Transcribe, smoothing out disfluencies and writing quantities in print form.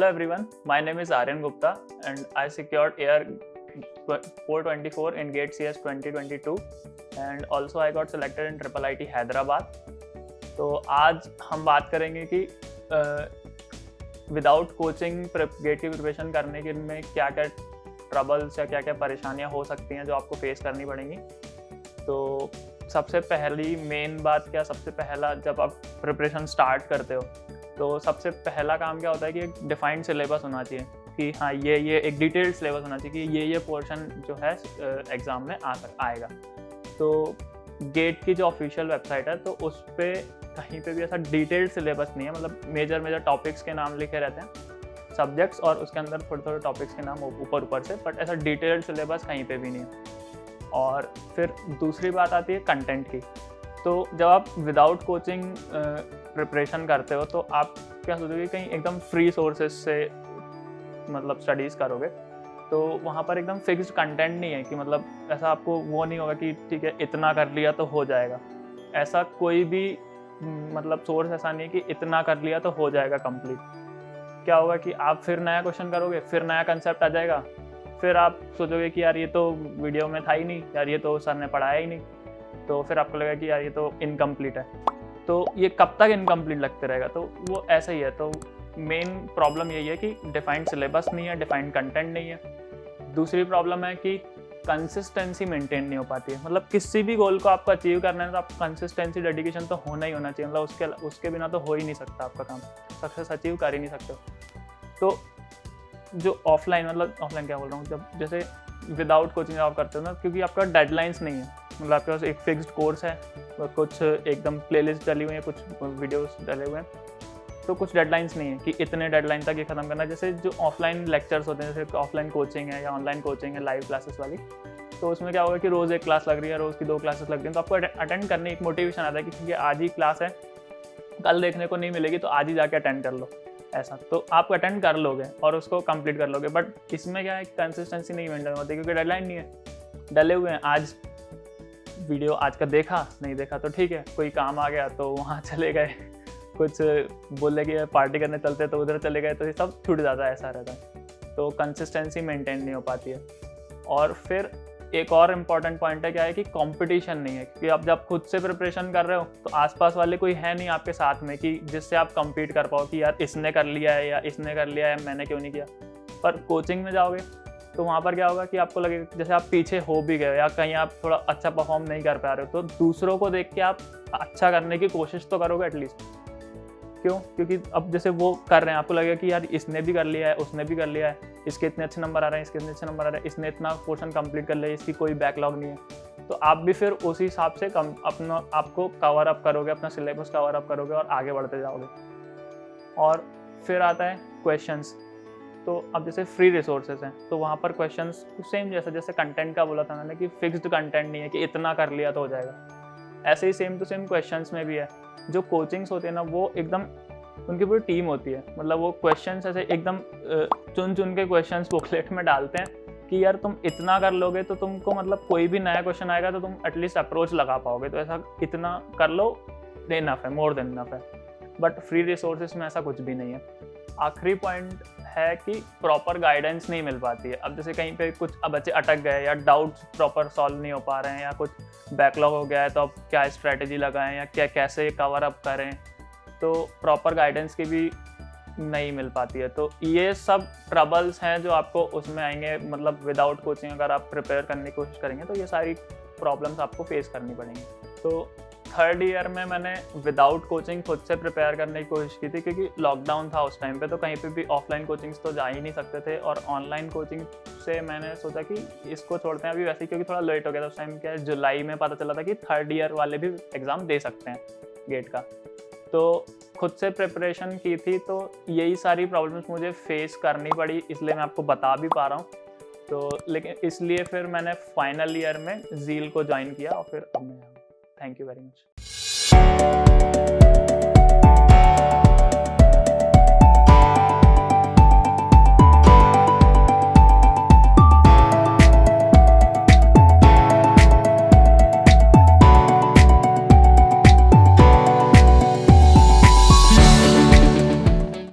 Hello everyone, my name is Aryan Gupta and I secured AIR 424 in GATE CS 2022 and also I got selected in IIIT Hyderabad. तो आज हम बात करेंगे कि without coaching gate की preparation करने के में क्या क्या ट्रबल्स या क्या क्या परेशानियां हो सकती हैं जो आपको फेस करनी पड़ेंगी। तो सबसे पहली मेन बात क्या, सबसे पहला जब आप प्रिपरेशन स्टार्ट करते हो तो सबसे पहला काम क्या होता है कि एक डिफाइंड सिलेबस होना चाहिए कि हाँ ये एक डिटेल्ड सिलेबस होना चाहिए कि ये पोर्शन जो है एग्ज़ाम में आएगा। तो गेट की जो ऑफिशियल वेबसाइट है तो उस पर कहीं पे भी ऐसा डिटेल्ड सिलेबस नहीं है, मतलब मेजर टॉपिक्स के नाम लिखे रहते हैं, सब्जेक्ट्स, और उसके अंदर थोड़े थोड़े टॉपिक्स के नाम ऊपर से, बट ऐसा डिटेल्ड सिलेबस कहीं पे भी नहीं है। और फिर दूसरी बात आती है कंटेंट की। तो जब आप विदाउट कोचिंग प्रिपरेशन करते हो तो आप क्या सोचोगे कहीं एकदम फ्री सोर्सेज से मतलब स्टडीज़ करोगे तो वहाँ पर एकदम फिक्स्ड कंटेंट नहीं है कि मतलब ऐसा आपको वो नहीं होगा कि ठीक है इतना कर लिया तो हो जाएगा। ऐसा कोई भी मतलब सोर्स ऐसा नहीं है कि इतना कर लिया तो हो जाएगा कंप्लीट। क्या होगा कि आप फिर नया क्वेश्चन करोगे, फिर नया कंसेप्ट आ जाएगा, फिर आप सोचोगे कि यार ये तो वीडियो में था ही नहीं, यार ये तो सर ने पढ़ाया ही नहीं, तो फिर आपको लगेगा कि यार ये तो इनकम्प्लीट है। तो ये कब तक इनकम्प्लीट लगते रहेगा, तो वो ऐसा ही है। तो मेन प्रॉब्लम यही है कि डिफाइंड सिलेबस नहीं है, डिफाइंड कंटेंट नहीं है। दूसरी प्रॉब्लम है कि कंसिस्टेंसी मेंटेन नहीं हो पाती है। मतलब किसी भी गोल को आपको अचीव करना है तो आपको कंसिस्टेंसी, डेडिकेशन तो होना ही होना चाहिए, मतलब उसके बिना तो हो ही नहीं सकता आपका काम, सक्सेस अचीव कर ही नहीं सकते। तो जो ऑफलाइन क्या बोल रहा हूँ, जब जैसे विदाउट कोचिंग आप करते हो ना, क्योंकि आपका डेडलाइंस नहीं है, मतलब आपके पास एक फिक्स्ड कोर्स है, कुछ एकदम प्लेलिस्ट डली हुई है, कुछ वीडियोस डले हुए हैं, तो कुछ डेडलाइंस नहीं है कि इतने डेडलाइन तक ये खत्म करना है। जैसे जो ऑफलाइन लेक्चर्स होते हैं, जैसे ऑफलाइन कोचिंग है या ऑनलाइन कोचिंग है लाइव क्लासेस वाली, तो उसमें क्या होगा कि रोज़ एक क्लास लग रही है, रोज़ की 2 क्लासेस लग रही हैं, तो आपको अटेंड करने एक मोटिवेशन आता है कि ठीक है आज ही क्लास है, कल देखने को नहीं मिलेगी तो आज ही जाके अटेंड कर लो, ऐसा। तो आप अटेंड कर लोगे और उसको कंप्लीट कर लोगे। बट इसमें क्या है, कंसिस्टेंसी नहीं मेंटेन होती क्योंकि डेडलाइन नहीं है, डले हुए हैं। आज वीडियो आज का देखा, नहीं देखा तो ठीक है, कोई काम आ गया तो वहाँ चले गए, कुछ बोले कि पार्टी करने चलते तो उधर चले गए, तो ये सब छूट जाता है, ऐसा रहता है। तो कंसिस्टेंसी मेंटेन नहीं हो पाती है। और फिर एक और इम्पॉर्टेंट पॉइंट है क्या है कि कंपटीशन नहीं है, कि आप जब खुद से प्रिपरेशन कर रहे हो तो आसपास वाले कोई है नहीं आपके साथ में कि जिससे आप compete कर पाओ कि यार इसने कर लिया है या इसने कर लिया है, मैंने क्यों नहीं किया। पर कोचिंग में जाओगे तो वहाँ पर क्या होगा कि आपको लगेगा जैसे आप पीछे हो भी गए या कहीं आप थोड़ा अच्छा परफॉर्म नहीं कर पा रहे हो, तो दूसरों को देख के आप अच्छा करने की कोशिश तो करोगे एटलीस्ट। क्यों? क्योंकि अब जैसे वो कर रहे हैं, आपको लगेगा कि यार इसने भी कर लिया है, उसने भी कर लिया है, इसके इतने अच्छे नंबर आ रहे हैं, इसके इतने अच्छे नंबर आ रहे हैं, इसने इतना पोर्शन कंप्लीट कर लिया, इसकी कोई बैकलॉग नहीं है। तो आप भी फिर उसी हिसाब से आपको कवर अप करोगे, अपना सिलेबस कवर अप करोगे और आगे बढ़ते जाओगे। और फिर आता है क्वेश्चंस। तो अब जैसे फ्री रिसोर्सेज हैं तो वहाँ पर क्वेश्चंस सेम जैसे कंटेंट का बोला था मैंने कि फिक्स्ड कंटेंट नहीं है कि इतना कर लिया तो हो जाएगा। ऐसे ही सेम टू सेम क्वेश्चंस में भी है। जो कोचिंग्स होती है ना, वो एकदम उनकी पूरी टीम होती है, मतलब वो क्वेश्चंस ऐसे एकदम चुन के क्वेश्चन्स बुकलेट में डालते हैं कि यार तुम इतना कर लोगे तो तुमको मतलब कोई भी नया क्वेश्चन आएगा तो तुम एटलीस्ट अप्रोच लगा पाओगे। तो ऐसा इतना कर लो, इनफ है, मोर देन इनफ है। बट फ्री रिसोर्सेज में ऐसा कुछ भी नहीं है। आखिरी पॉइंट है कि प्रॉपर गाइडेंस नहीं मिल पाती है। अब जैसे कहीं पे कुछ बच्चे अटक गए या डाउट्स प्रॉपर सॉल्व नहीं हो पा रहे हैं या कुछ बैकलॉग हो गया है, तो अब क्या स्ट्रेटेजी लगाएं या कैसे कवर अप करें, तो प्रॉपर गाइडेंस की भी नहीं मिल पाती है। तो ये सब ट्रबल्स हैं जो आपको उसमें आएंगे, मतलब विदाउट कोचिंग अगर आप प्रिपेयर करने की कोशिश करेंगे तो ये सारी प्रॉब्लम्स आपको फेस करनी पड़ेंगी। तो 3rd ईयर में मैंने विदाउट कोचिंग खुद से प्रिपेयर करने की कोशिश की थी, क्योंकि लॉकडाउन था उस टाइम पे, तो कहीं पे भी ऑफलाइन कोचिंग्स तो जा ही नहीं सकते थे। और ऑनलाइन कोचिंग से मैंने सोचा कि इसको छोड़ते हैं अभी, वैसे क्योंकि थोड़ा लेट हो गया था उस टाइम। क्या जुलाई में पता चला था कि 3rd ईयर वाले भी एग्ज़ाम दे सकते हैं गेट का। तो खुद से प्रिपरेशन की थी, तो यही सारी प्रॉब्लम्स मुझे फेस करनी पड़ी, इसलिए मैं आपको बता भी पा रहा हूँ। तो लेकिन इसलिए फिर मैंने फाइनल ईयर में ज़ील को ज्वाइन किया और फिर अब मैं। Thank you very much.